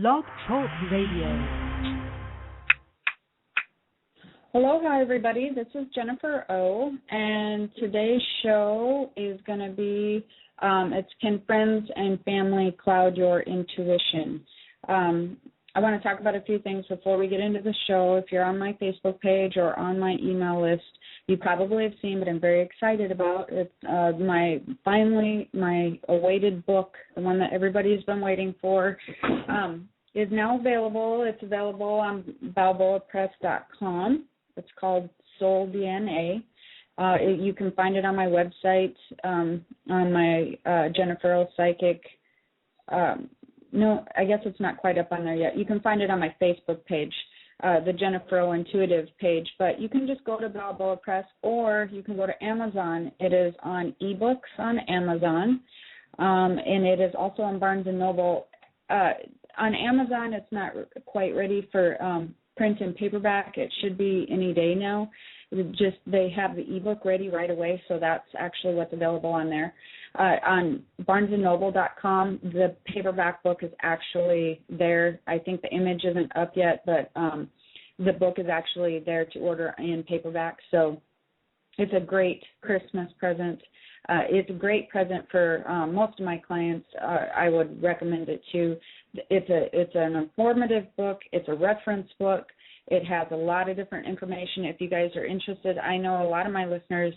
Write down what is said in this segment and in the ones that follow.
Blog Talk Radio. Hello, hi everybody. This is Jennifer O, and today's show is going to be, it's Can Friends and Family Cloud Your Intuition? I want to talk about a few things before we get into the show. If you're on my Facebook page or on my email list, you probably have seen, but I'm very excited about. It's my awaited book, the one that everybody's been waiting for, is now available. It's available on balboapress.com. It's called Soul DNA. You can find it on my website, on my Jennifer O Psychic. No, I guess it's not quite up on there yet. You can find it on my Facebook page, the Jennifer O Intuitive page. But you can just go to Balboa Press, or you can go to Amazon. It is on ebooks on Amazon, and it is also on Barnes & Noble. On Amazon, it's not quite ready for print and paperback. It should be any day now. They have the ebook ready right away, so that's actually what's available on there. On BarnesandNoble.com, the paperback book is actually there. I think the image isn't up yet, but the book is actually there to order in paperback. So it's a great Christmas present. It's a great present for most of my clients. I would recommend it too. It's an informative book. It's a reference book. It has a lot of different information. If you guys are interested, I know a lot of my listeners,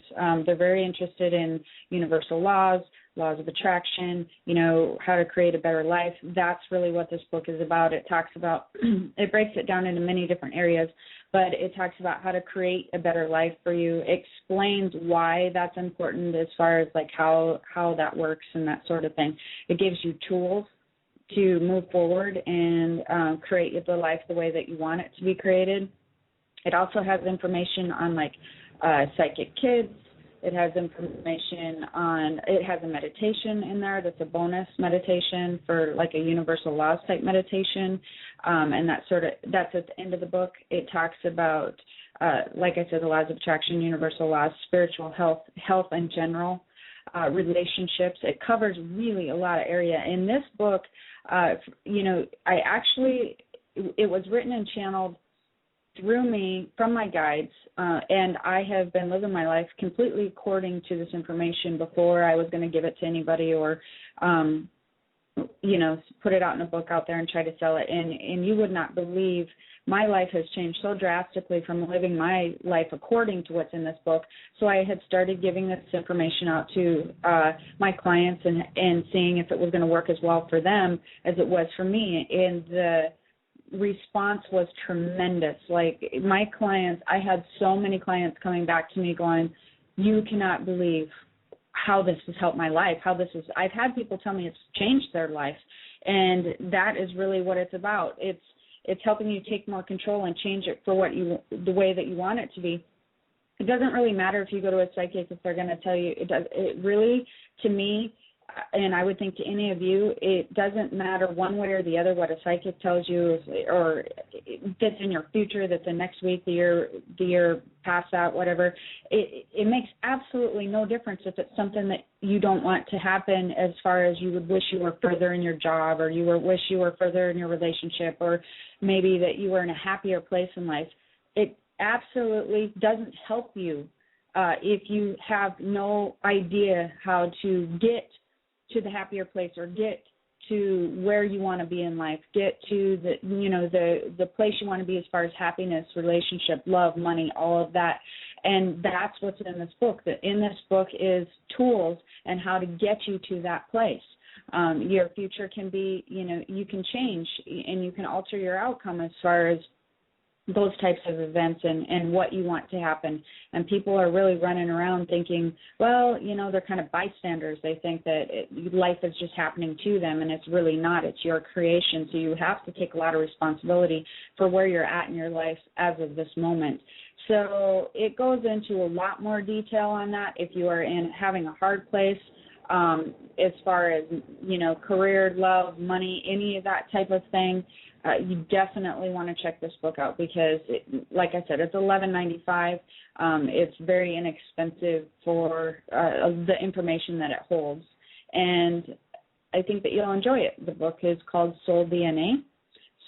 they're very interested in universal laws of attraction, how to create a better life. That's really what this book is about. It talks about, it breaks it down into many different areas, but it talks about how to create a better life for you, explains why that's important as far as like how that works and that sort of thing. It gives you tools to move forward and create the life the way that you want it to be created. It also has information on like psychic kids. It has information on, it has a meditation in there that's a bonus meditation for like a universal laws type meditation, and that's at the end of the book. It talks about, like I said, the laws of attraction, universal laws, spiritual health in general, relationships. It covers really a lot of area. In this book, it was written and channeled through me from my guides, and I have been living my life completely according to this information before I was going to give it to anybody or, put it out in a book out there and try to sell it. And you would not believe my life has changed so drastically from living my life according to what's in this book. So I had started giving this information out to my clients and seeing if it was going to work as well for them as it was for me. And the response was tremendous. Like my clients, I had so many clients coming back to me going, you cannot believe how this has helped my life, I've had people tell me it's changed their life. And that is really what it's about. It's helping you take more control and change it for the way that you want it to be. It doesn't really matter if you go to a psychic if they're going to tell you. It really, to me, and I would think to any of you, it doesn't matter one way or the other what a psychic tells you, or that's in your future, that's in next week, the year past that, whatever. It makes absolutely no difference if it's something that you don't want to happen, as far as you would wish you were further in your job, or wish you were further in your relationship, or maybe that you were in a happier place in life. It absolutely doesn't help you if you have no idea how to get to the happier place or get to where you want to be in life, get to the place you want to be as far as happiness, relationship, love, money, all of that. And that's what's in this book. In this book is tools and how to get you to that place. Your future can be, you can change and you can alter your outcome as far as those types of events and what you want to happen. And people are really running around thinking, well, they're kind of bystanders. They think that life is just happening to them, and it's really not. It's your creation. So you have to take a lot of responsibility for where you're at in your life as of this moment. So it goes into a lot more detail on that. If you are having a hard place, as far as, career, love, money, any of that type of thing, you definitely want to check this book out because, like I said, it's $11.95. It's very inexpensive for the information that it holds. And I think that you'll enjoy it. The book is called Soul DNA,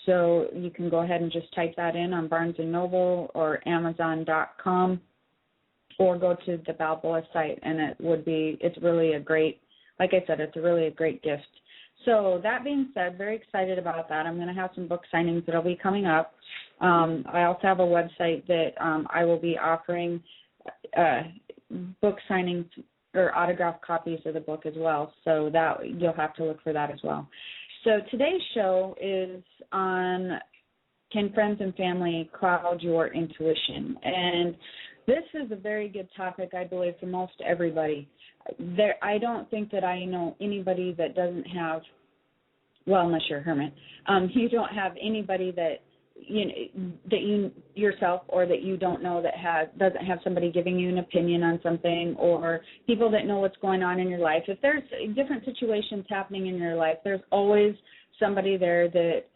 So you can go ahead and just type that in on Barnes & Noble or Amazon.com, or go to the Balboa site, and it's really a great, like I said, it's really a great gift. So that being said, very excited about that. I'm going to have some book signings that will be coming up. I also have a website that I will be offering book signings or autographed copies of the book as well. So that you'll have to look for that as well. So today's show is on Can Friends and Family Cloud Your Intuition? And this is a very good topic, I believe, for most everybody. I don't think that I know anybody that doesn't have, well, unless you're a hermit, you don't have anybody that you yourself or that you don't know that doesn't have somebody giving you an opinion on something, or people that know what's going on in your life. If there's different situations happening in your life, there's always somebody there that,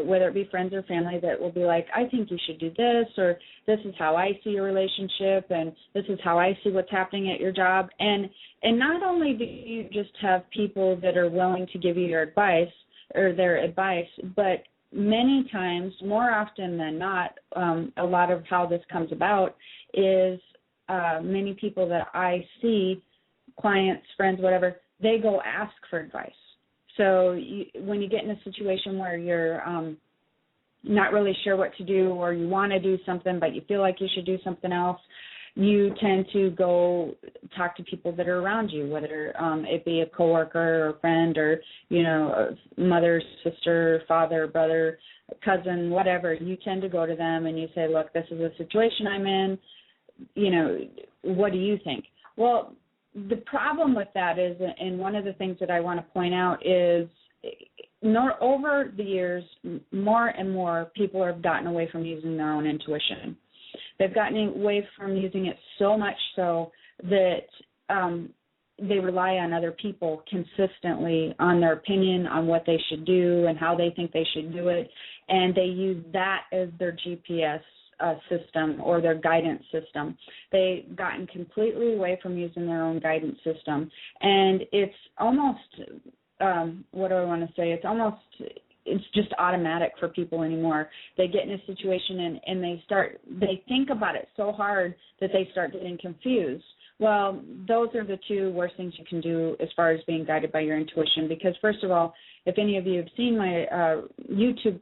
whether it be friends or family, that will be like, I think you should do this, or this is how I see your relationship, and this is how I see what's happening at your job. And not only do you just have people that are willing to give you your advice or their advice, but many times, more often than not, a lot of how this comes about is many people that I see, clients, friends, whatever, they go ask for advice. So when you get in a situation where you're not really sure what to do, or you want to do something but you feel like you should do something else, you tend to go talk to people that are around you, whether it be a coworker or a friend, or, a mother, sister, father, brother, cousin, whatever. You tend to go to them and you say, look, this is a situation I'm in. What do you think? Well, the problem with that is, and one of the things that I want to point out is, over the years, more and more people have gotten away from using their own intuition. They've gotten away from using it so much so that they rely on other people consistently on their opinion on what they should do and how they think they should do it, and they use that as their GPS system or their guidance system. They've gotten completely away from using their own guidance system, and it's almost, what do I want to say? It's just automatic for people anymore. They get in a situation and they think about it so hard that they start getting confused. Well, those are the two worst things you can do as far as being guided by your intuition, because first of all, if any of you have seen my YouTube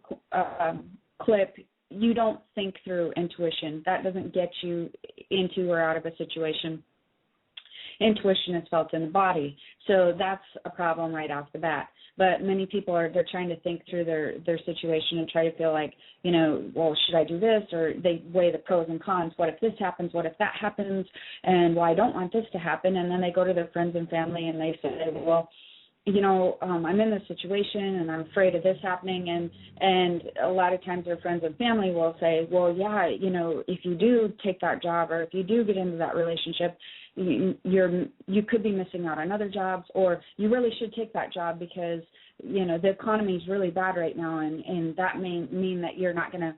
clip, you don't think through intuition. That doesn't get you into or out of a situation. Intuition is felt in the body. So that's a problem right off the bat. But many people they're trying to think through their situation and try to feel like, well, should I do this? Or they weigh the pros and cons. What if this happens? What if that happens? And, well, I don't want this to happen. And then they go to their friends and family and they say, well, I'm in this situation and I'm afraid of this happening. And a lot of times their friends and family will say, well, yeah, if you do take that job, or if you do get into that relationship, you could be missing out on other jobs, or you really should take that job because, the economy is really bad right now, and that may mean that you're not going to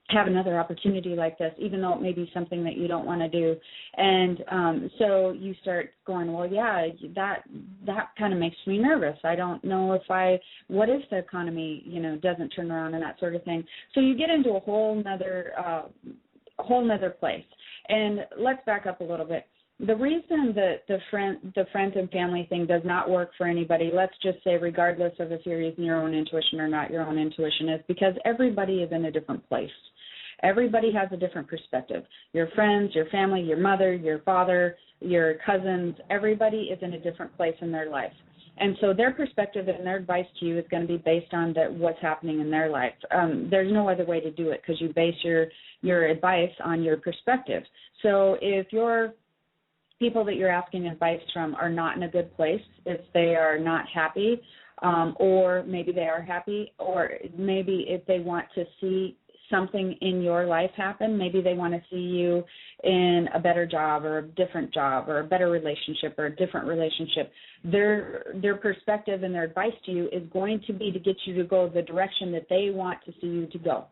have another opportunity like this, even though it may be something that you don't want to do. And so you start going, well, yeah, that kind of makes me nervous. I don't know what if the economy, doesn't turn around and that sort of thing. So you get into a whole nother place. And let's back up a little bit. The reason that the friends and family thing does not work for anybody, let's just say regardless of if you're using your own intuition or not your own intuition, is because everybody is in a different place. Everybody has a different perspective. Your friends, your family, your mother, your father, your cousins, everybody is in a different place in their life. And so their perspective and their advice to you is going to be based on what's happening in their life. There's no other way to do it, because you base your advice on your perspective. So if your people that you're asking advice from are not in a good place, if they are not happy, or maybe they are happy, or maybe if they want to see something in your life happen, maybe they want to see you in a better job or a different job or a better relationship or a different relationship, their perspective and their advice to you is going to be to get you to go the direction that they want to see you to go.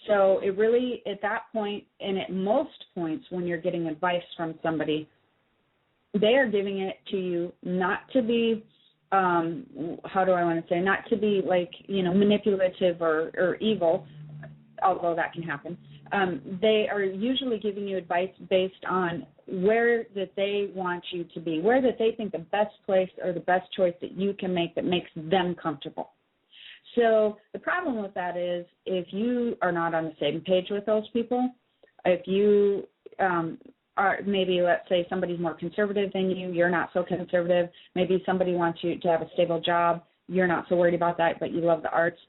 So it really, at that point, and at most points when you're getting advice from somebody, they are giving it to you not to be how do I want to say, not to be like, manipulative or evil, although that can happen. They are usually giving you advice based on where that they want you to be, where that they think the best place or the best choice that you can make that makes them comfortable. So the problem with that is if you are not on the same page with those people, if you are maybe, let's say, somebody's more conservative than you, you're not so conservative, maybe somebody wants you to have a stable job, you're not so worried about that, but you love the arts.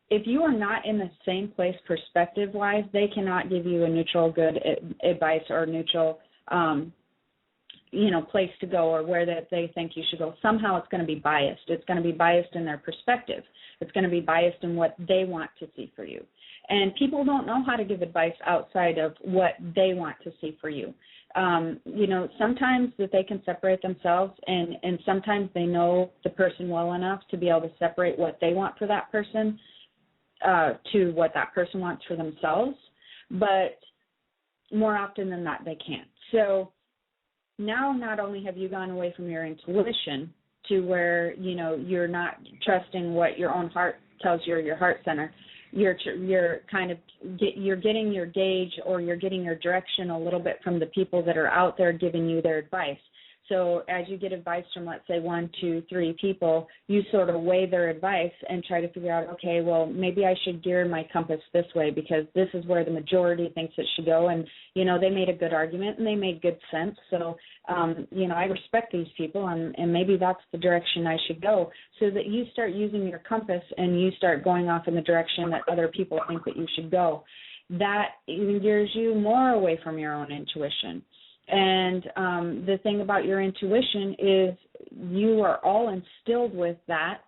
If you are not in the same place perspective-wise, they cannot give you a neutral good advice or neutral, place to go or where that they think you should go. Somehow it's going to be biased. It's going to be biased in their perspective. It's going to be biased in what they want to see for you. And people don't know how to give advice outside of what they want to see for you. Sometimes that they can separate themselves, and sometimes they know the person well enough to be able to separate what they want for that person to what that person wants for themselves. But more often than not, they can't. So now not only have you gone away from your intuition to where, you're not trusting what your own heart tells you or your heart center, you're getting your gauge or you're getting your direction a little bit from the people that are out there giving you their advice. So as you get advice from, let's say, 1, 2, 3 people, you sort of weigh their advice and try to figure out, okay, well, maybe I should gear my compass this way because this is where the majority thinks it should go. And, they made a good argument and they made good sense. So, I respect these people and maybe that's the direction I should go, so that you start using your compass and you start going off in the direction that other people think that you should go. That even gears you more away from your own intuition. And the thing about your intuition is you are all instilled with that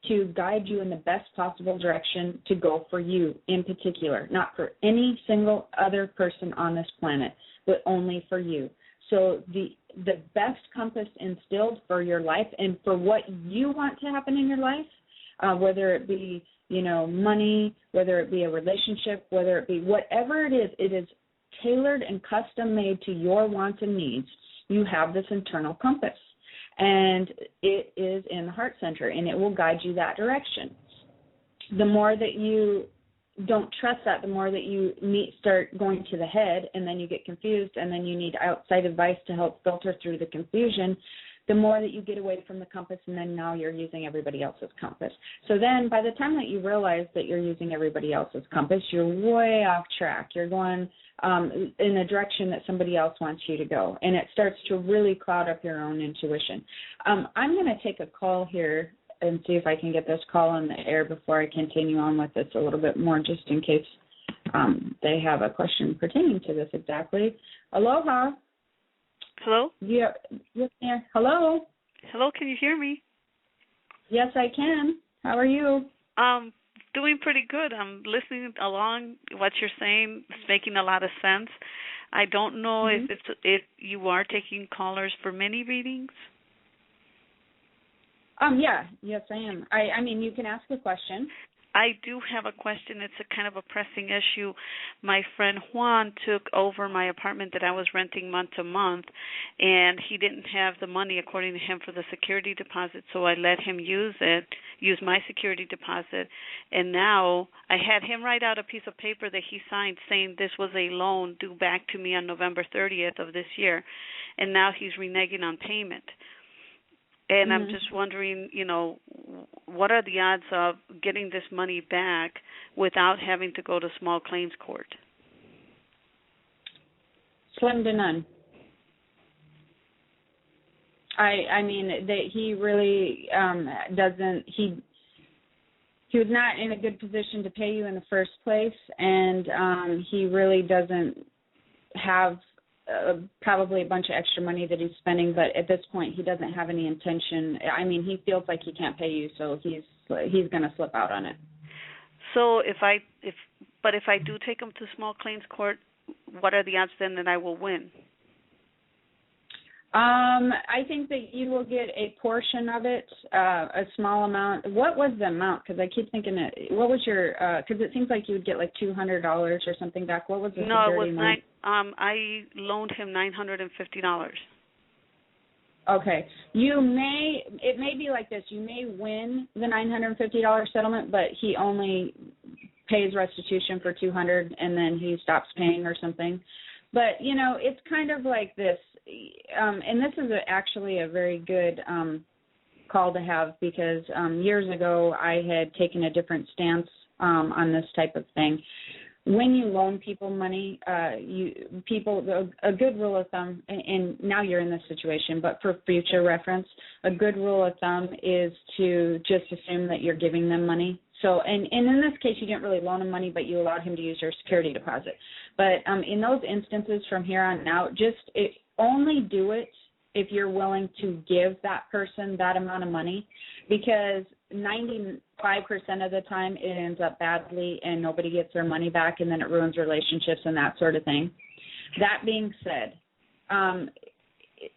to guide you in the best possible direction to go for you in particular, not for any single other person on this planet, but only for you. So the best compass instilled for your life and for what you want to happen in your life, whether it be, money, whether it be a relationship, whether it be whatever it is tailored and custom made to your wants and needs. You have this internal compass, and it is in the heart center, and it will guide you that direction. The more that you don't trust that, the more that you start going to the head, and then you get confused, and then you need outside advice to help filter through the confusion, the more that you get away from the compass, and then now you're using everybody else's compass. So then by the time that you realize that you're using everybody else's compass, you're way off track. You're going in a direction that somebody else wants you to go, and it starts to really cloud up your own intuition. I'm going to take a call here and see if I can get this call on the air before I continue on with this a little bit more, just in case they have a question pertaining to this exactly. Aloha. Hello? Yeah. Hello? Hello, can you hear me? Yes, I can. How are you? Doing pretty good. I'm listening along. What you're saying is making a lot of sense. I don't know if you are taking callers for mini readings. Yeah. Yes, I am. I mean, you can ask a question. I do have a question. It's a kind of a pressing issue. My friend Juan took over my apartment that I was renting month to month, and he didn't have the money, according to him, for the security deposit, so I let him use my security deposit. And now I had him write out a piece of paper that he signed saying this was a loan due back to me on November 30th of this year, and now he's reneging on payment. And I'm just wondering, what are the odds of getting this money back without having to go to small claims court? Slim to none. I mean, he really doesn't. He was not in a good position to pay you in the first place, and he really doesn't have probably a bunch of extra money that he's spending, but at this point he doesn't have any intention. I mean, he feels like he can't pay you, so he's going to slip out on it. So if I do take him to small claims court, what are the odds then that I will win? I think that you will get a portion of it, a small amount. What was the amount? Because I keep thinking what was your? Because it seems like you would get like $200 or something back. What was the? No, it was I loaned him $950. Okay. It may be like this. You may win the $950 settlement, but he only pays restitution for $200 and then he stops paying or something. But, it's kind of like this. And this is actually a very good call to have because years ago I had taken a different stance on this type of thing. When you loan people money, a good rule of thumb, and now you're in this situation, but for future reference, a good rule of thumb is to just assume that you're giving them money. So, and in this case, you didn't really loan him money, but you allowed him to use your security deposit. But in those instances from here on out, only do it if you're willing to give that person that amount of money, because 95% of the time it ends up badly and nobody gets their money back, and then it ruins relationships and that sort of thing. That being said,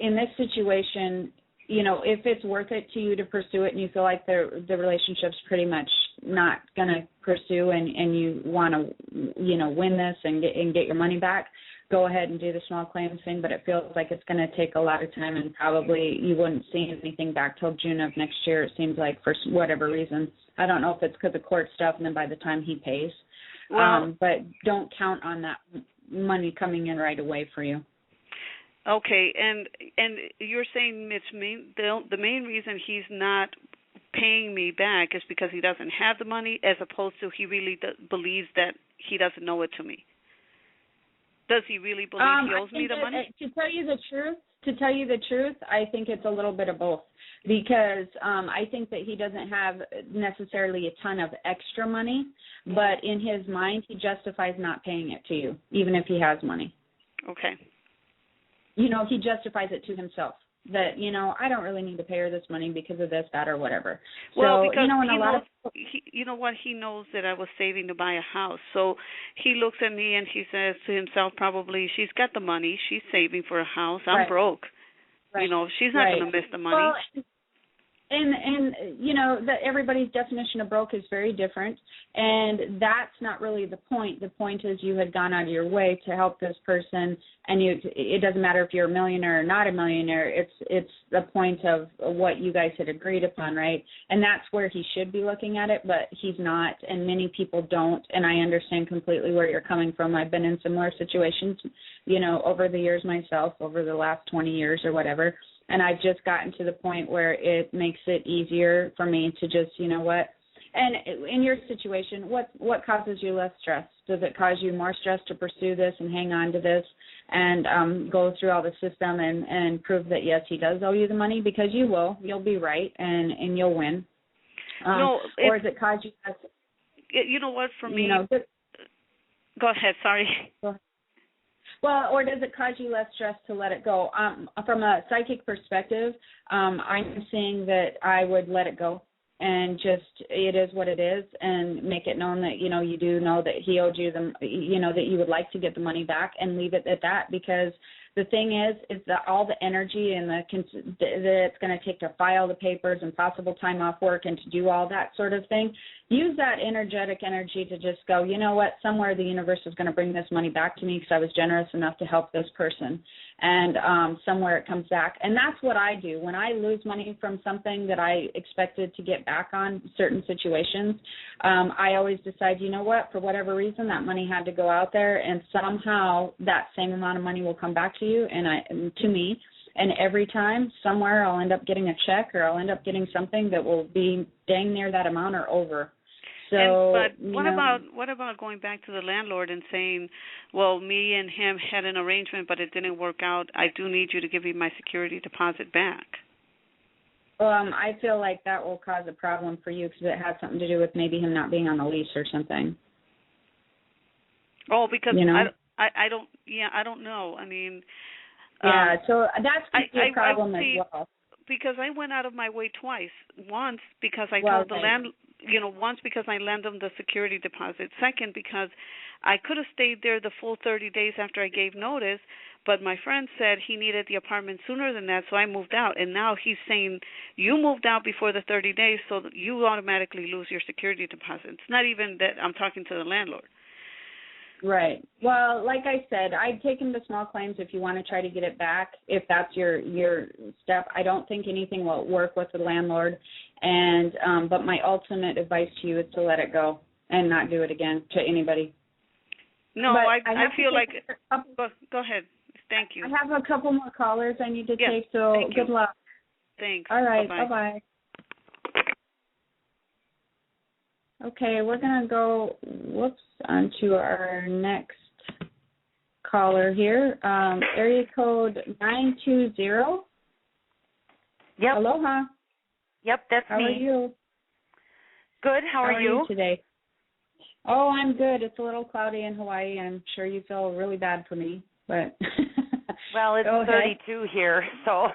in this situation, if it's worth it to you to pursue it and you feel like the relationship's pretty much not going to pursue and you want to, win this and get your money back, go ahead and do the small claims thing, but it feels like it's going to take a lot of time and probably you wouldn't see anything back till June of next year, it seems like, for whatever reason. I don't know if it's because of court stuff and then by the time he pays. But don't count on that money coming in right away for you. Okay, and you're saying the main reason he's not paying me back is because he doesn't have the money, as opposed to he really believes that he doesn't owe it to me. Does he really believe he owes me the money? To tell you the truth, I think it's a little bit of both, because I think that he doesn't have necessarily a ton of extra money, but in his mind he justifies not paying it to you, even if he has money. Okay. He justifies it to himself that, I don't really need to pay her this money because of this, that, or whatever. Well, so, because he he knows that I was saving to buy a house. So he looks at me and he says to himself, probably, she's got the money. She's saving for a house. I'm broke. Right. She's not going to miss the money. Well, and that everybody's definition of broke is very different, and that's not really the point. The point is you had gone out of your way to help this person, and it doesn't matter if you're a millionaire or not a millionaire. It's the point of what you guys had agreed upon, right? And that's where he should be looking at it, but he's not, and many people don't, and I understand completely where you're coming from. I've been in similar situations, over the years myself, over the last 20 years or whatever. And I've just gotten to the point where it makes it easier for me to just, And in your situation, what causes you less stress? Does it cause you more stress to pursue this and hang on to this and go through all the system and prove that, yes, he does owe you the money? Because you will. You'll be right, and you'll win. Or does it cause you less? You know what, for me... Go ahead, sorry. Go ahead. Well, or does it cause you less stress to let it go? From a psychic perspective, I'm seeing that I would let it go and just it is what it is, and make it known that, you do know that he owed you that you would like to get the money back, and leave it at that, because the thing is that all the energy and that it's going to take to file the papers and possible time off work and to do all that sort of thing, use that energetic energy to just go, you know what, somewhere the universe is going to bring this money back to me because I was generous enough to help this person. And somewhere it comes back. And that's what I do. When I lose money from something that I expected to get back on certain situations, I always decide, you know what, for whatever reason, that money had to go out there, and somehow that same amount of money will come back to you and to me. And every time, somewhere I'll end up getting a check, or I'll end up getting something that will be dang near that amount or over. So, but what about going back to the landlord and saying, well, me and him had an arrangement, but it didn't work out. I do need you to give me my security deposit back. I feel like that will cause a problem for you because it has something to do with maybe him not being on the lease or something. Oh, because I don't know. I mean, so that's a problem as well. Because I went out of my way twice. Once because I told the landlord. Once because I lent them the security deposit. Second, because I could have stayed there the full 30 days after I gave notice, but my friend said he needed the apartment sooner than that, so I moved out. And now he's saying, you moved out before the 30 days, so that you automatically lose your security deposit. It's not even that I'm talking to the landlord. Right. Well, like I said, I'd take him to small claims if you want to try to get it back, if that's your step. I don't think anything will work with the landlord, and but my ultimate advice to you is to let it go and not do it again to anybody. No, But I feel like go ahead. Thank you. I have a couple more callers I need to Yeah, take, so good luck. Thanks. All right. Bye-bye. Bye-bye. Okay, we're going to go, on to our next caller here. Area code 920. Yep. Aloha. Yep, that's How me. are you? Good. How are you today? Oh, I'm good. It's a little cloudy in Hawaii. I'm sure you feel really bad for me, but well, it's 32 here, so.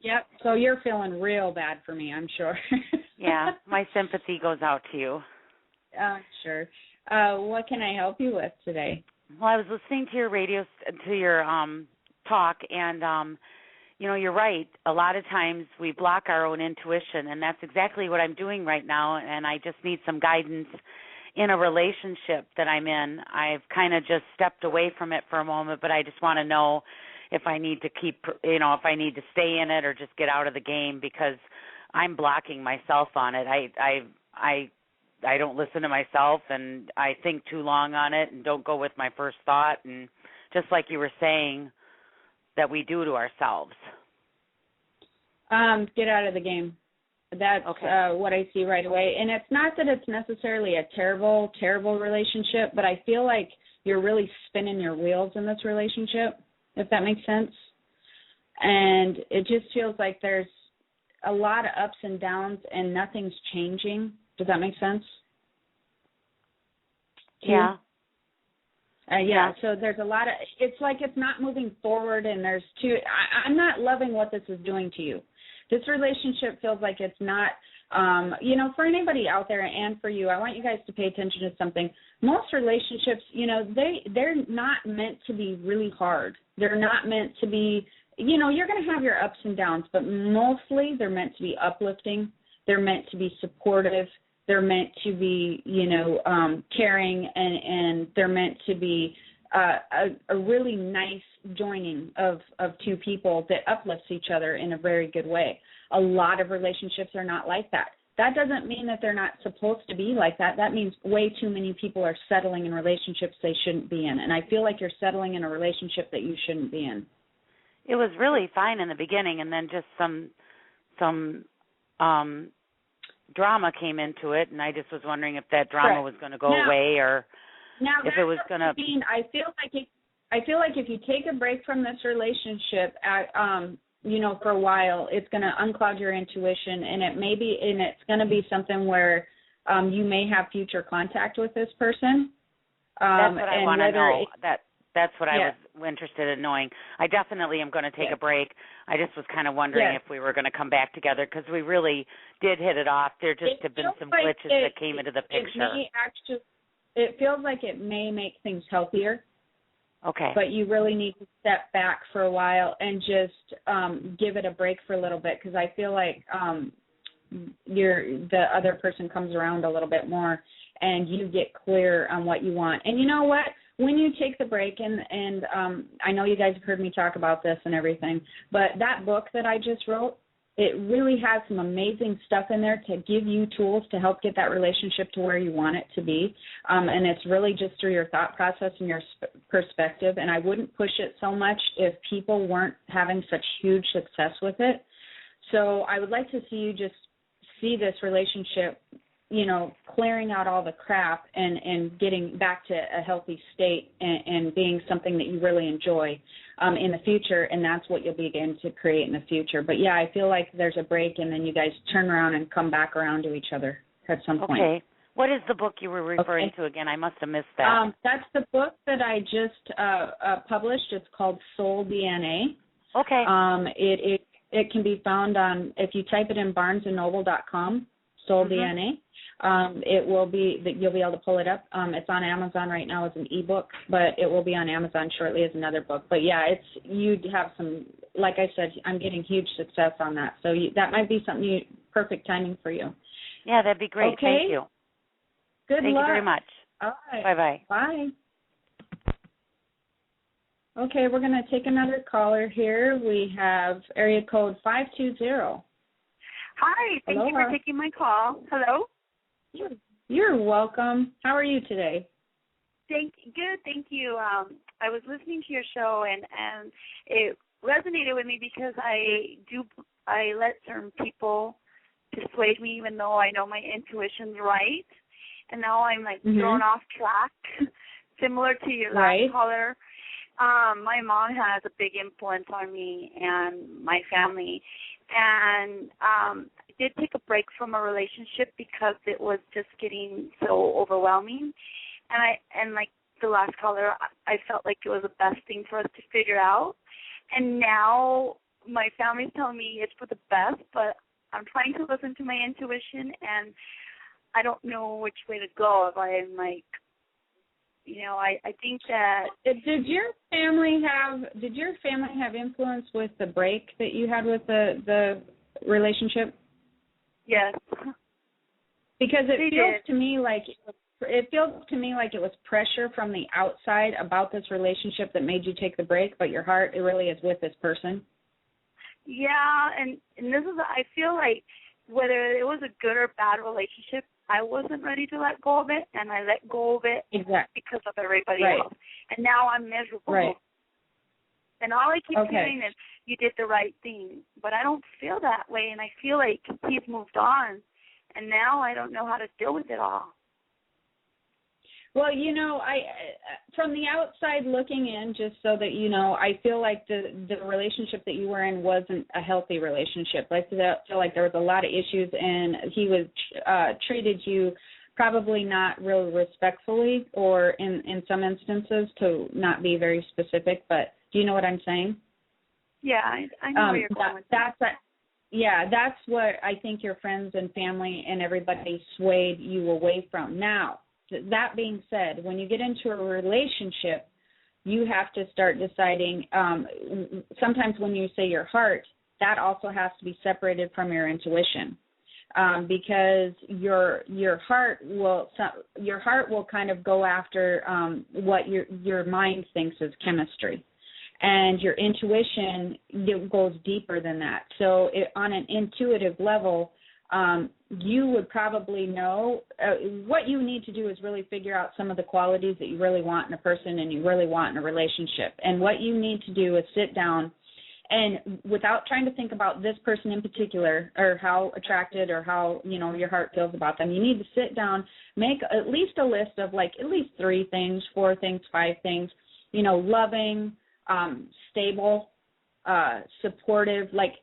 Yep. So you're feeling real bad for me, I'm sure. Yeah, my sympathy goes out to you. Sure. What can I help you with today? Well, I was listening to your talk, and you're right. A lot of times we block our own intuition, and that's exactly what I'm doing right now. And I just need some guidance in a relationship that I'm in. I've kind of just stepped away from it for a moment, but I just want to know if I need to if I need to stay in it or just get out of the game, because I'm blocking myself on it. I don't listen to myself, and I think too long on it and don't go with my first thought, and just like you were saying that we do to ourselves. Get out of the game. That's okay. What I see right away. And it's not that it's necessarily a terrible, terrible relationship, but I feel like you're really spinning your wheels in this relationship, if that makes sense. And it just feels like there's a lot of ups and downs and nothing's changing. Does that make sense? Yeah. Yeah, so there's a lot of, it's like it's not moving forward, and there's I'm not loving what this is doing to you. This relationship feels like it's not, for anybody out there and for you, I want you guys to pay attention to something. Most relationships, they're not meant to be really hard. They're not meant to be, you're going to have your ups and downs, but mostly they're meant to be uplifting. They're meant to be supportive. They're meant to be, caring, and they're meant to be a really nice joining of two people that uplifts each other in a very good way. A lot of relationships are not like that. That doesn't mean that they're not supposed to be like that. That means way too many people are settling in relationships they shouldn't be in. And I feel like you're settling in a relationship that you shouldn't be in. It was really fine in the beginning, and then just some drama came into it, and I just was wondering if that drama was going to go away, or if it was going to. I feel like if you take a break from this relationship, for a while, it's going to uncloud your intuition, and it's going to be something where you may have future contact with this person. That's what I want to know. That's what I was interested in knowing. I definitely am going to take a break. I just was kind of wondering if we were going to come back together, because we really did hit it off. There just have been some glitches that came into the picture. It feels like it may make things healthier. Okay. But you really need to step back for a while and just give it a break for a little bit, because I feel like the other person comes around a little bit more, and you get clear on what you want. And you know what? When you take the break, and I know you guys have heard me talk about this and everything, but that book that I just wrote, it really has some amazing stuff in there to give you tools to help get that relationship to where you want it to be. And it's really just through your thought process and your perspective. And I wouldn't push it so much if people weren't having such huge success with it. So I would like to see you just see this relationship, clearing out all the crap and getting back to a healthy state and being something that you really enjoy in the future, and that's what you'll begin to create in the future. But, yeah, I feel like there's a break, and then you guys turn around and come back around to each other at some point. Okay. What is the book you were referring to again? I must have missed that. That's the book that I just published. It's called Soul DNA. Okay. It can be found on, if you type it in barnesandnoble.com, Soul DNA. You'll be able to pull it up. It's on Amazon right now as an ebook, but it will be on Amazon shortly as another book. But yeah, you'd have some, like I said, I'm getting huge success on that. So that might be something perfect timing for you. Yeah, that'd be great. Okay. Thank you. Good luck. Thank you very much. All right. Bye-bye. Bye. Okay, we're going to take another caller here. We have area code 520. Hi, thank you for taking my call. Hello? You're welcome. How are you today? Good, thank you. I was listening to your show, and it resonated with me because I let certain people persuade me even though I know my intuition's right. And now I'm like thrown off track, similar to your last caller. My mom has a big influence on me and my family. And I did take a break from a relationship because it was just getting so overwhelming. And like the last caller, I felt like it was the best thing for us to figure out. And now my family's telling me it's for the best, but I'm trying to listen to my intuition, and I don't know which way to go. If I'm like, I think that did your family have influence with the break that you had with the relationship? Yes. Because it feels to me like it was pressure from the outside about this relationship that made you take the break, but your heart, it really is with this person. Yeah, and this is, I feel like whether it was a good or bad relationship, I wasn't ready to let go of it, and I let go of it because of everybody else. And now I'm miserable. Right. And all I keep hearing is, you did the right thing. But I don't feel that way, and I feel like he's moved on, and now I don't know how to deal with it all. Well, I from the outside looking in, just so that you know, I feel like the relationship that you were in wasn't a healthy relationship. I feel like there was a lot of issues, and he was treated you probably not real respectfully, or in some instances, to not be very specific. But do you know what I'm saying? Yeah, I know where you're going with that. That's what I think your friends and family and everybody swayed you away from. Now, that being said, when you get into a relationship, you have to start deciding, sometimes when you say your heart, that also has to be separated from your intuition, because your heart will kind of go after what your mind thinks is chemistry, and your intuition goes deeper than that. So on an intuitive level, you would probably know what you need to do is really figure out some of the qualities that you really want in a person and you really want in a relationship. And what you need to do is sit down and, without trying to think about this person in particular or how attracted or how, your heart feels about them, you need to sit down, make at least a list of like at least 3 things, 4 things, 5 things, loving, stable, supportive, like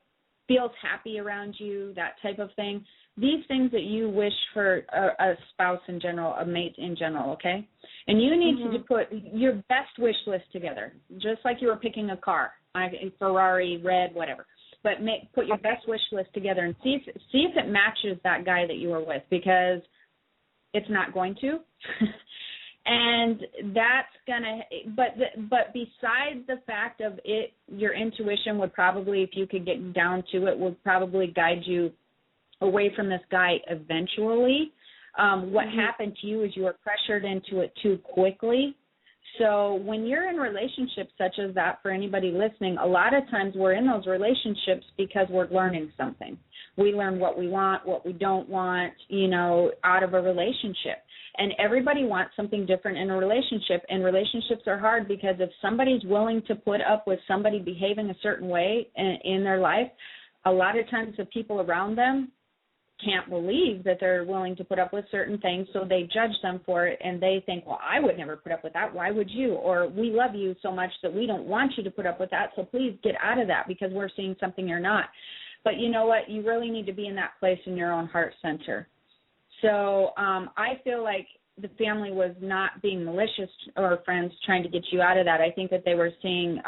feels happy around you, that type of thing. These things that you wish for a spouse in general, a mate in general, okay? And you need to put your best wish list together, just like you were picking a car, a Ferrari, red, whatever. But put your best wish list together and see if it matches that guy that you were with, because it's not going to. And that's gonna, but besides the fact of it, your intuition would probably, if you could get down to it, would probably guide you away from this guy eventually. What happened to you is you were pressured into it too quickly. So when you're in relationships such as that, for anybody listening, a lot of times we're in those relationships because we're learning something. We learn what we want, what we don't want, out of a relationship. And everybody wants something different in a relationship, and relationships are hard because if somebody's willing to put up with somebody behaving a certain way in their life, a lot of times the people around them can't believe that they're willing to put up with certain things, so they judge them for it, and they think, well, I would never put up with that. Why would you? Or we love you so much that we don't want you to put up with that, so please get out of that because we're seeing something you're not. But you know what? You really need to be in that place in your own heart center. So I feel like the family was not being malicious or friends trying to get you out of that. I think that they were seeing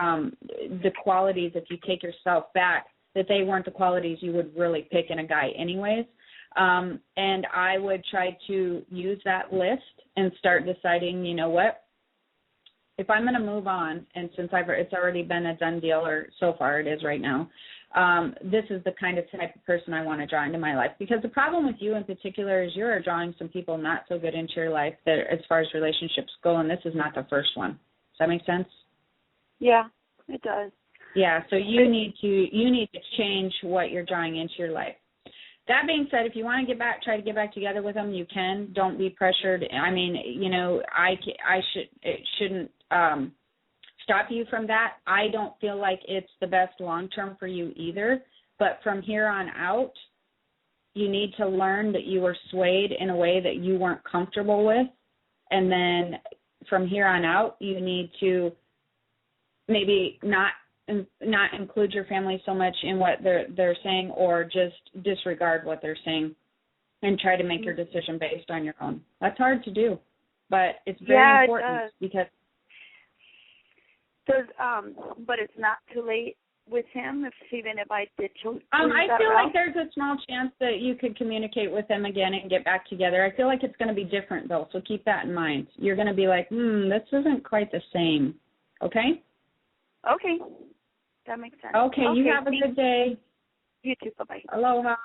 the qualities, if you take yourself back, that they weren't the qualities you would really pick in a guy anyways. And I would try to use that list and start deciding, you know what, if I'm going to move on, and since it's already been a done deal, or so far it is right now, this is the kind of type of person I want to draw into my life. Because the problem with you in particular is you're drawing some people not so good into your life that, as far as relationships go, and this is not the first one. Does that make sense? Yeah, it does. Yeah, so you need to change what you're drawing into your life. That being said, if you want to try to get back together with them, you can. Don't be pressured. I mean, you know, it shouldn't stop you from that. I don't feel like it's the best long term for you either. But from here on out, you need to learn that you were swayed in a way that you weren't comfortable with, and then from here on out, you need to maybe not include your family so much in what they're saying, or just disregard what they're saying and try to make your decision based on your own. That's hard to do, but it's very important because. But it's not too late with him, even if I did choose. I feel like there's a small chance that you could communicate with him again and get back together. I feel like it's going to be different though, so keep that in mind. You're going to be like, this isn't quite the same. Okay? Okay. That makes sense. Okay, you have a good day. You too. Bye-bye. Aloha.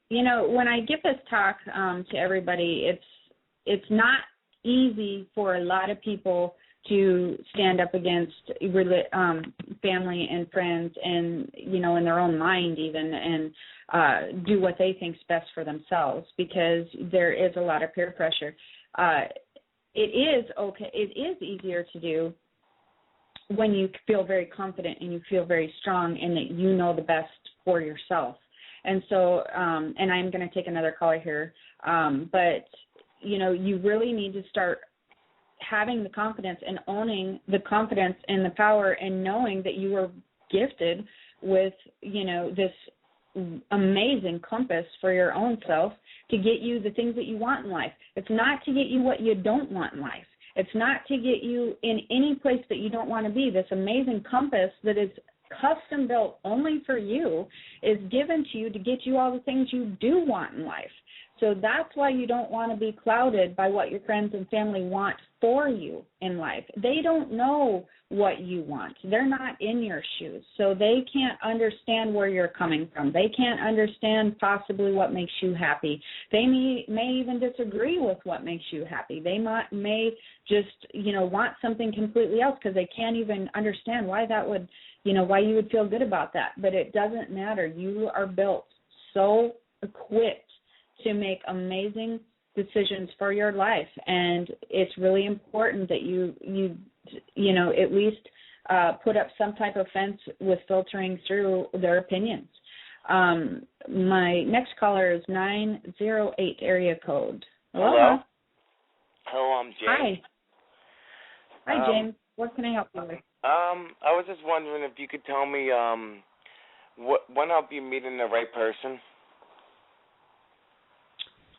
You know, when I give this talk to everybody, it's not easy for a lot of people to stand up against family and friends and, you know, in their own mind even, and do what they think's best for themselves, because there is a lot of peer pressure. It is easier to do when you feel very confident and you feel very strong and that you know the best for yourself. And so, and I'm going to take another caller here, but, you know, you really need to start having the confidence and owning the confidence and the power and knowing that you were gifted with, you know, this amazing compass for your own self to get you the things that you want in life. It's not to get you what you don't want in life. It's not to get you in any place that you don't want to be. This amazing compass that is custom built only for you is given to you to get you all the things you do want in life. So that's why you don't want to be clouded by what your friends and family want for you in life. They don't know what you want. They're not in your shoes, so they can't understand where you're coming from. They can't understand possibly what makes you happy. They may even disagree with what makes you happy. They may just, you know, want something completely else because they can't even understand why that would, you know, why you would feel good about that. But it doesn't matter. You are built so equipped to make amazing decisions for your life, and it's really important that you know, at least put up some type of fence with filtering through their opinions. My next caller is 908 area code. Hello. Hello, I'm James. Hi, James. What can I help you with? I was just wondering if you could tell me when I'll be meeting the right person.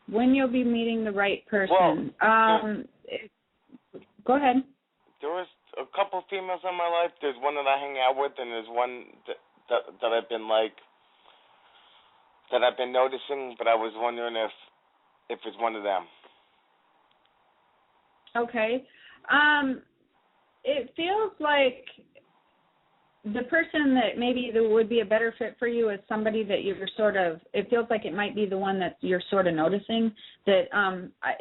When you'll be meeting the right person. Well, go ahead. There was a couple of females in my life. There's one that I hang out with, and there's one that I've been noticing, but I was wondering if it's one of them. Okay. It feels like the person that maybe that would be a better fit for you is somebody that you're sort of, it feels like it might be the one that you're sort of noticing. That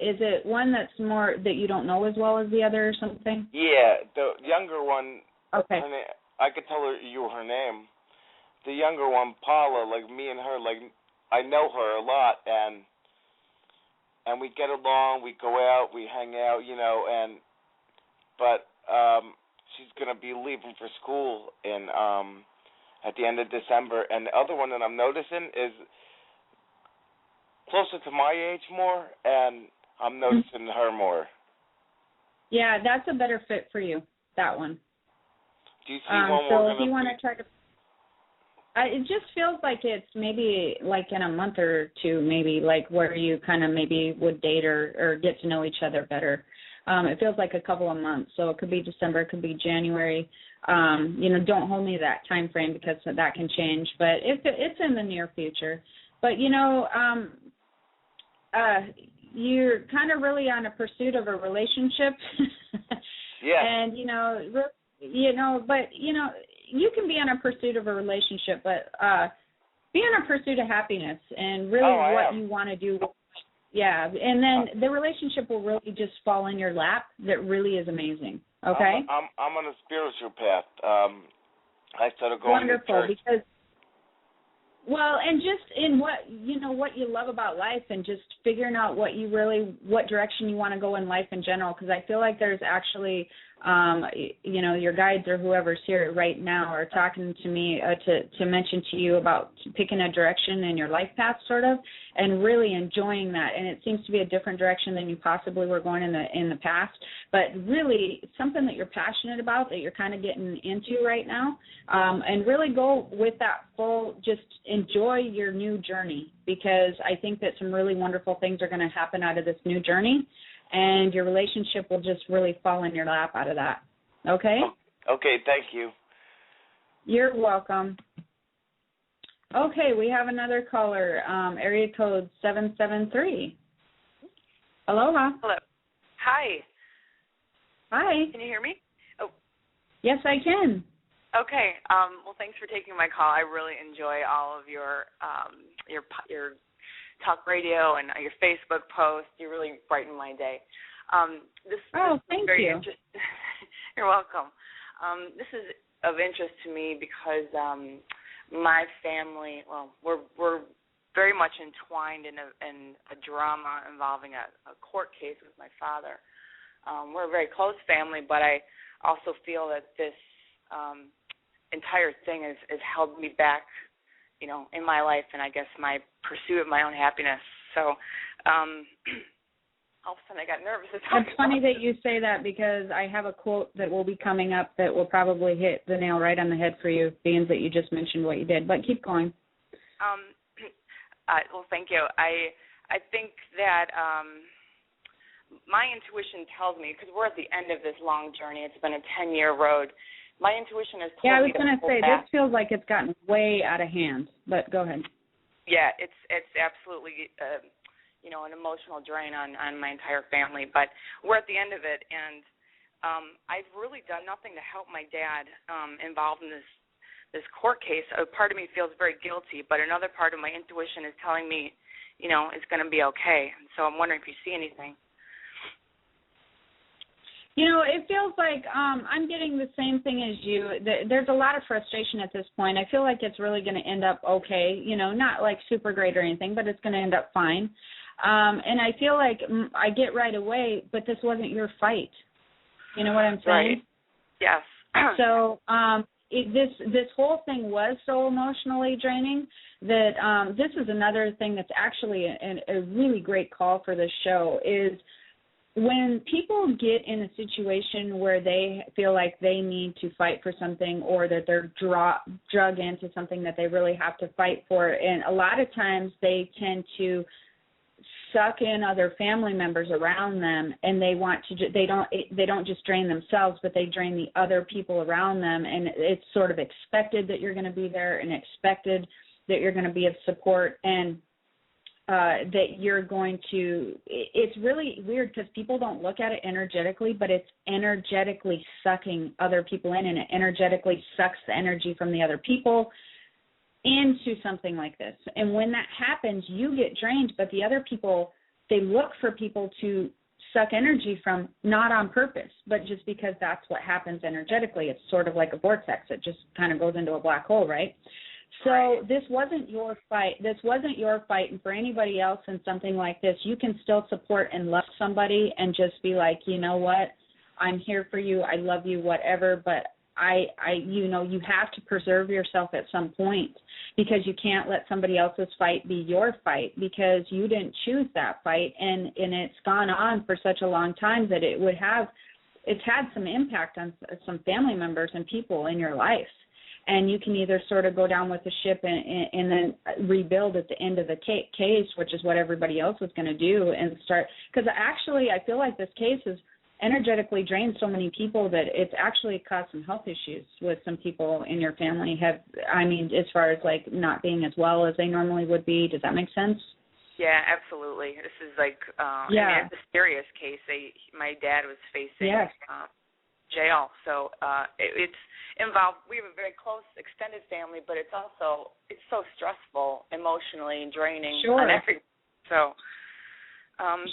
is it one that's more that you don't know as well as the other or something? Yeah, the younger one. Okay. I could tell you her name. The younger one, Paula, like me and her, like I know her a lot, and we get along. We go out, we hang out, you know, but she's going to be leaving for school at the end of December. And the other one that I'm noticing is closer to my age more, and I'm noticing her more. Yeah, that's a better fit for you, that one. Do you see one so if you want to try to... it just feels like it's maybe like in a month or two, maybe like where you kind of maybe would date or get to know each other better. It feels like a couple of months, so it could be December, it could be January. You know, don't hold me to that time frame because that can change, but it's in the near future. But, you know, you're kind of really on a pursuit of a relationship. Yeah. And, you know, you can be on a pursuit of a relationship, but be on a pursuit of happiness and really what you want to do Yeah, and then the relationship will really just fall in your lap. That really is amazing. Okay. I'm on a spiritual path. I started going to church. Because, well, and just in what you love about life, and just figuring out what direction you want to go in life in general. Because I feel like there's actually, your guides or whoever's here right now are talking to me to mention to you about picking a direction in your life path, sort of, and really enjoying that. And it seems to be a different direction than you possibly were going in the past, but really something that you're passionate about, that you're kind of getting into right now, and really go with that full, just enjoy your new journey, because I think that some really wonderful things are going to happen out of this new journey. And your relationship will just really fall in your lap out of that. Okay? Okay, thank you. You're welcome. Okay, we have another caller, area code 773. Aloha. Hello. Hi. Hi. Can you hear me? Oh. Yes, I can. Okay. Well, thanks for taking my call. I really enjoy all of your talk radio and your Facebook posts. You really brighten my day. This is very you. You're welcome. This is of interest to me because my family, we're very much entwined in a drama involving a court case with my father. We're a very close family, but I also feel that this entire thing has held me back, in my life, and I guess my pursuit of my own happiness. So all of a sudden I got nervous. It's funny that you say that, because I have a quote that will be coming up that will probably hit the nail right on the head for you, being that you just mentioned what you did. But keep going. Well, thank you. I think that my intuition tells me, because we're at the end of this long journey, it's been a 10-year road, my intuition has told me I was going to say, back. this feels like it's gotten way out of hand, but go ahead. Yeah, it's absolutely, an emotional drain on my entire family, but we're at the end of it, and I've really done nothing to help my dad involved in this court case. A part of me feels very guilty, but another part of my intuition is telling me, it's going to be okay, and so I'm wondering if you see anything. It feels like I'm getting the same thing as you. There's a lot of frustration at this point. I feel like it's really going to end up okay, not like super great or anything, but it's going to end up fine. And I feel like I get right away, but this wasn't your fight. You know what I'm saying? Right. Yes. So this whole thing was so emotionally draining that this is another thing that's actually a really great call for this show is when people get in a situation where they feel like they need to fight for something, or that they're drug into something that they really have to fight for, and a lot of times they tend to suck in other family members around them, and they want to they don't just drain themselves, but they drain the other people around them, and it's sort of expected that you're going to be there and expected that you're going to be of support, and that you're going to, it's really weird because people don't look at it energetically, but it's energetically sucking other people in, and it energetically sucks the energy from the other people into something like this. And when that happens, you get drained, but the other people, they look for people to suck energy from, not on purpose, but just because that's what happens energetically. It's sort of like a vortex. It just kind of goes into a black hole, right? So this wasn't your fight. This wasn't your fight. And for anybody else in something like this, you can still support and love somebody and just be like, you know what, I'm here for you. I love you, whatever. But you have to preserve yourself at some point, because you can't let somebody else's fight be your fight, because you didn't choose that fight. And it's gone on for such a long time that it's had some impact on some family members and people in your life. And you can either sort of go down with the ship and then rebuild at the end of the case, which is what everybody else was going to do, and start. Because actually, I feel like this case has energetically drained so many people that it's actually caused some health issues with some people in your family. As far as like not being as well as they normally would be. Does that make sense? Yeah, absolutely. This is like, it's a serious case. My dad was facing jail, so it's involved. We have a very close extended family, but it's so stressful emotionally and draining on everything. So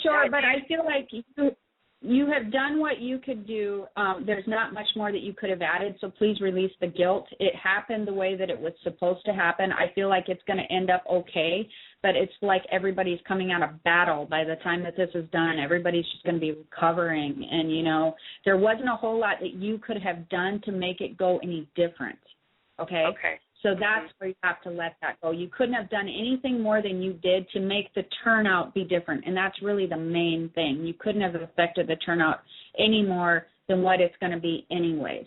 Sure, but I feel like you have done what you could do. There's not much more that you could have added, so please release the guilt. It happened the way that it was supposed to happen. I feel like it's going to end up okay, but it's like everybody's coming out of battle by the time that this is done. Everybody's just going to be recovering, and, you know, there wasn't a whole lot that you could have done to make it go any different, okay? Okay. So that's where you have to let that go. You couldn't have done anything more than you did to make the turnout be different, and that's really the main thing. You couldn't have affected the turnout any more than what it's going to be anyways.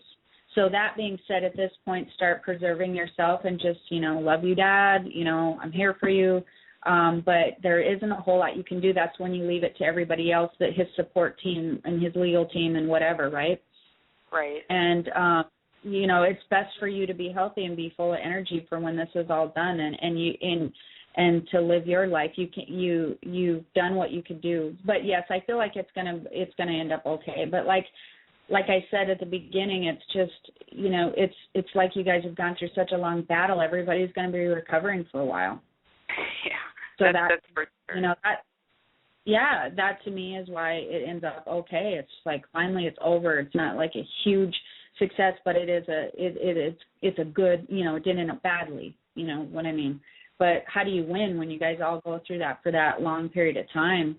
So that being said, at this point, start preserving yourself and just, you know, love you, Dad. You know, I'm here for you. But there isn't a whole lot you can do. That's when you leave it to everybody else, that his support team and his legal team and whatever, right? Right. And, you know, it's best for you to be healthy and be full of energy for when this is all done, and to live your life. You've done what you could do. But yes, I feel like it's gonna end up okay. But like I said at the beginning, it's just, you know, it's like you guys have gone through such a long battle. Everybody's going to be recovering for a while. Yeah. So that's for sure. You know, that to me is why it ends up okay. It's like finally it's over. It's not like a huge success, but it's a good, you know, it didn't end up badly, you know what I mean. But how do you win when you guys all go through that for that long period of time?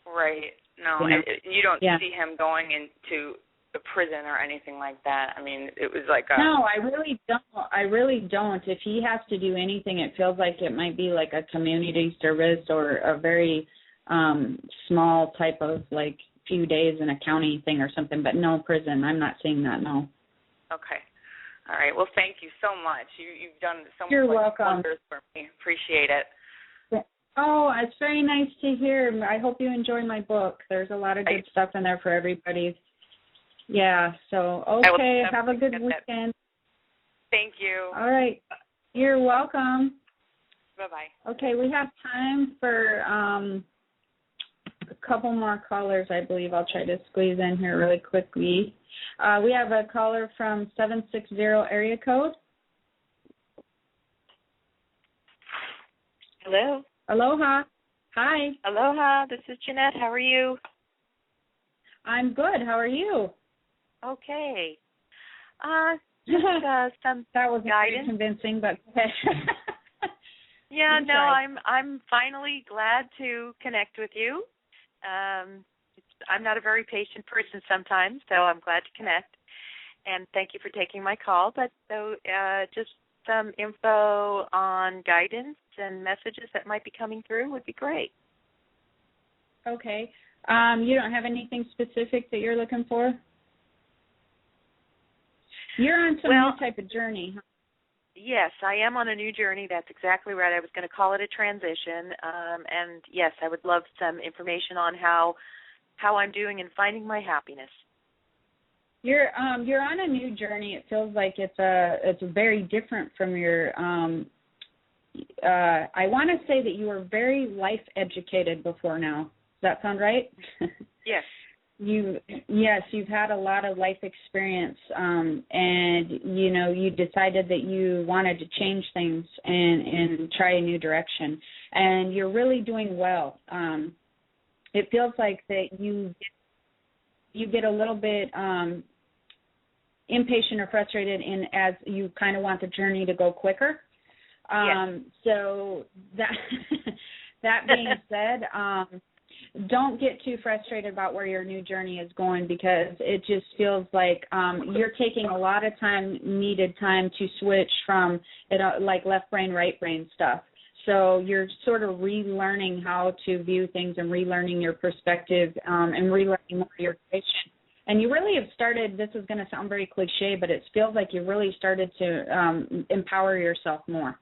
Right. No, you know? You don't see him going into a prison or anything like that. I mean, it was like No, I really don't. If he has to do anything, it feels like it might be like a community service or a very small type of like few days in a county thing or something, but no prison. I'm not saying that, no. Okay. All right. Well, thank you so much. You've done so much. You're welcome. Wonders for me. Appreciate it. Oh, it's very nice to hear. I hope you enjoy my book. There's a lot of good stuff in there for everybody. Yeah, so, okay, have a good weekend. Thank you. All right. You're welcome. Bye-bye. Okay, we have time for a couple more callers, I believe. I'll try to squeeze in here really quickly. We have a caller from 760 area code. Hello. Aloha. Hi. Aloha. This is Jeanette. How are you? I'm good. How are you? Okay. Just some that was guidance. Very convincing, but yeah, no, I'm finally glad to connect with you. I'm not a very patient person sometimes, so I'm glad to connect. And thank you for taking my call. But so just some info on guidance and messages that might be coming through would be great. Okay. You don't have anything specific that you're looking for? You're on some new type of journey. Yes, I am on a new journey. That's exactly right. I was going to call it a transition. And, yes, I would love some information on how I'm doing in finding my happiness. You're on a new journey. It feels like it's very different from your I want to say that you were very life educated before now. Does that sound right? Yes. You've had a lot of life experience, and you know, you decided that you wanted to change things and try a new direction, and you're really doing well. It feels like that you get a little bit impatient or frustrated as you kind of want the journey to go quicker. Yes. So that being said, don't get too frustrated about where your new journey is going, because it just feels like you're taking a lot of needed time to switch from like left brain, right brain stuff. So you're sort of relearning how to view things and relearning your perspective and relearning more your creation. And you really have started, this is going to sound very cliche, but it feels like you really started to empower yourself more.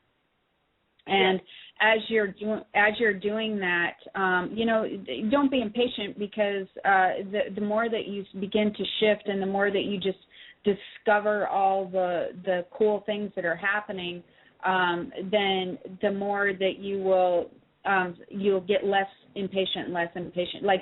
And as you're doing that, you know, don't be impatient, because the more that you begin to shift and the more that you just discover all the cool things that are happening, then the more that you will you'll get less impatient. Like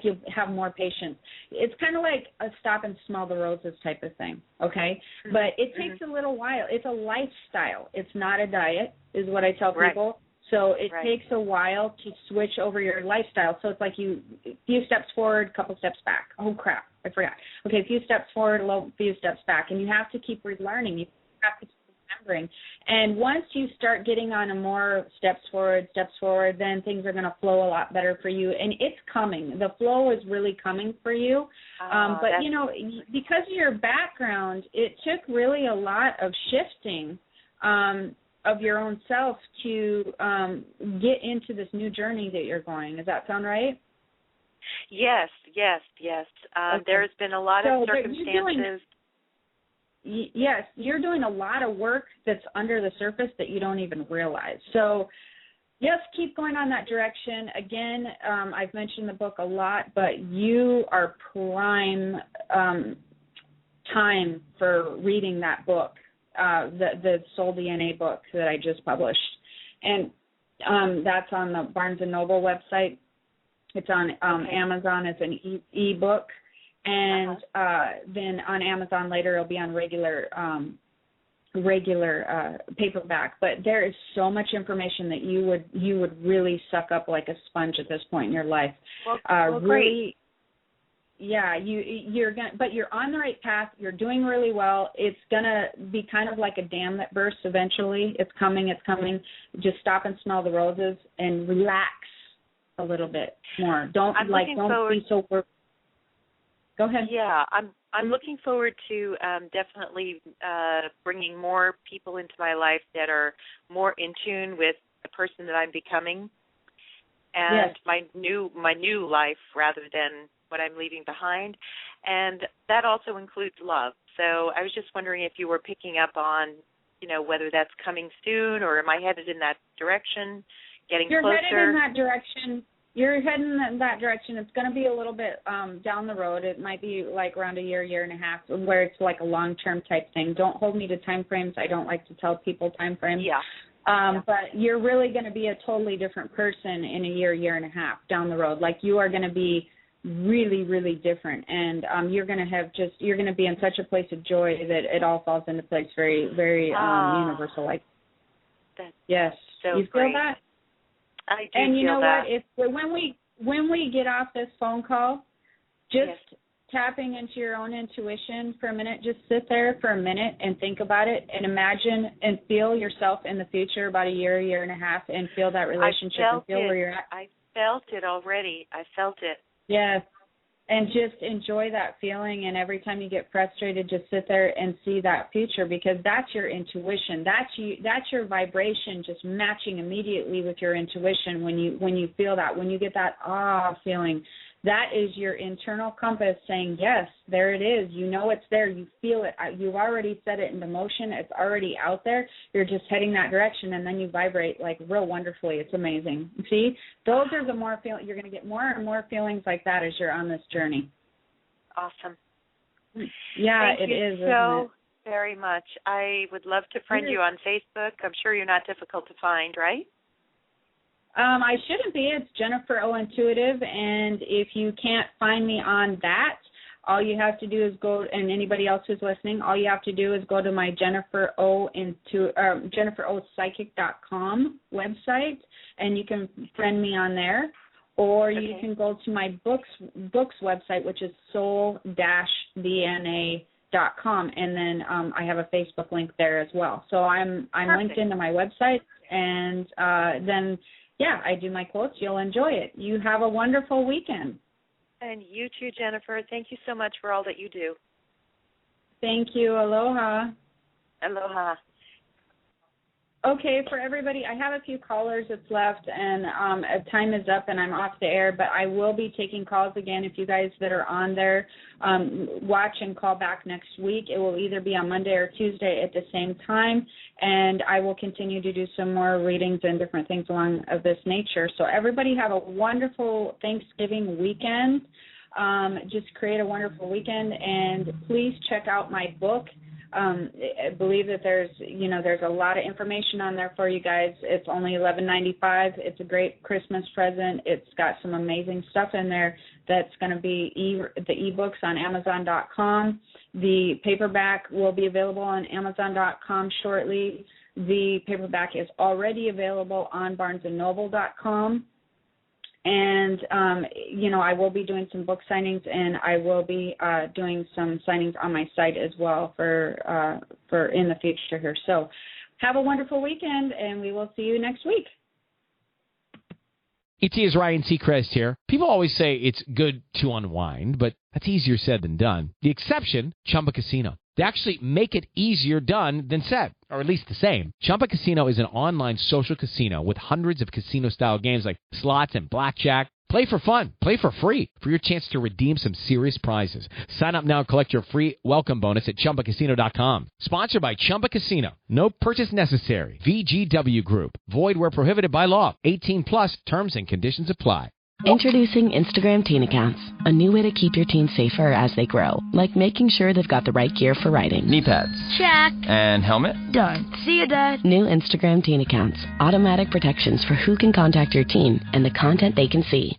you'll have more patience. It's kind of like a stop and smell the roses type of thing, okay? But it takes a little while. It's a lifestyle. It's not a diet, is what I tell people. So it Right. takes a while to switch over your lifestyle. So it's like a few steps forward, a couple steps back. Oh, crap, I forgot. Okay, a few steps forward, a few steps back. And you have to keep relearning. You have to keep remembering. And once you start getting on a more steps forward, then things are going to flow a lot better for you. And it's coming. The flow is really coming for you. But, you know, because of your background, it took really a lot of shifting of your own self to get into this new journey that you're going. Does that sound right? Yes. Okay. There's been a lot of circumstances. Yes, you're doing a lot of work that's under the surface that you don't even realize. So just keep going on that direction. Again, I've mentioned the book a lot, but you are prime time for reading that book, the Soul DNA book that I just published. And that's on the Barnes & Noble website. It's on Amazon as an e-book. And then on Amazon later it'll be on regular paperback. But there is so much information that you would really suck up like a sponge at this point in your life. Well, great. Really, yeah, you're on the right path. You're doing really well. It's gonna be kind of like a dam that bursts eventually. It's coming. Just stop and smell the roses and relax a little bit more. Don't be so worried. Go ahead. Yeah, I'm looking forward to definitely bringing more people into my life that are more in tune with the person that I'm becoming, and my new life rather than what I'm leaving behind, and that also includes love. So I was just wondering if you were picking up on, you know, whether that's coming soon, or am I headed in that direction, getting closer? You're headed in that direction. You're heading in that direction. It's going to be a little bit down the road. It might be like around a year and a half, where it's like a long-term type thing. Don't hold me to time frames. I don't like to tell people time frames. Yeah. But you're really going to be a totally different person in a year and a half down the road. Like, you are going to be really, really different, and you're going to be in such a place of joy that it all falls into place very, very universal. Like, yes, so you feel great. that? I do. And you feel know that. what? When we get off this phone call, just tapping into your own intuition for a minute. Just sit there for a minute and think about it, and imagine and feel yourself in the future, about a year and a half, and feel that relationship and feel where you're at. I felt it already. I felt it. Yes. And just enjoy that feeling, and every time you get frustrated, just sit there and see that future, because that's your intuition. That's your vibration just matching immediately with your intuition when you feel that. When you get that feeling, that is your internal compass saying, yes, there it is. You know it's there. You feel it. You've already set it into motion. It's already out there. You're just heading that direction, and then you vibrate like real wonderfully. It's amazing. See, those are the more you're going to get more and more feelings like that as you're on this journey. Awesome. Yeah, Thank you is. so very much. I would love to friend you on Facebook. I'm sure you're not difficult to find, right? I shouldn't be. It's Jennifer O Intuitive, and if you can't find me on that, all you have to do is go, and anybody else who's listening, all you have to do is go to my JenniferOPsychic.com website, and you can friend me on there, or you can go to my books website, which is soul-dna.com, and then I have a Facebook link there as well. So I'm linked into my website, and then. Yeah, I do my quotes. You'll enjoy it. You have a wonderful weekend. And you too, Jennifer. Thank you so much for all that you do. Thank you. Aloha. Aloha. Okay, for everybody, I have a few callers that's left, and time is up, and I'm off the air, but I will be taking calls again. If you guys that are on there watch and call back next week, it will either be on Monday or Tuesday at the same time, and I will continue to do some more readings and different things along of this nature. So everybody have a wonderful Thanksgiving weekend. Just create a wonderful weekend, and please check out my book. I believe that there's a lot of information on there for you guys. It's only $11.95. It's a great Christmas present. It's got some amazing stuff in there that's going to be the ebooks on Amazon.com. The paperback will be available on Amazon.com shortly. the paperback is already available on BarnesandNoble.com. And, I will be doing some book signings, and I will be doing some signings on my site as well for in the future here. So have a wonderful weekend, and we will see you next week. ET is Ryan Seacrest here. People always say it's good to unwind, but that's easier said than done. The exception, Chumba Casino. They actually make it easier done than said, or at least the same. Chumba Casino is an online social casino with hundreds of casino-style games like slots and blackjack. Play for fun. Play for free for your chance to redeem some serious prizes. Sign up now and collect your free welcome bonus at ChumbaCasino.com. Sponsored by Chumba Casino. No purchase necessary. VGW Group. Void where prohibited by law. 18 plus terms and conditions apply. Introducing Instagram Teen Accounts, a new way to keep your teens safer as they grow, like making sure they've got the right gear for riding. Knee pads. Check. And helmet. Done. See you, Dad. New Instagram Teen Accounts, automatic protections for who can contact your teen and the content they can see.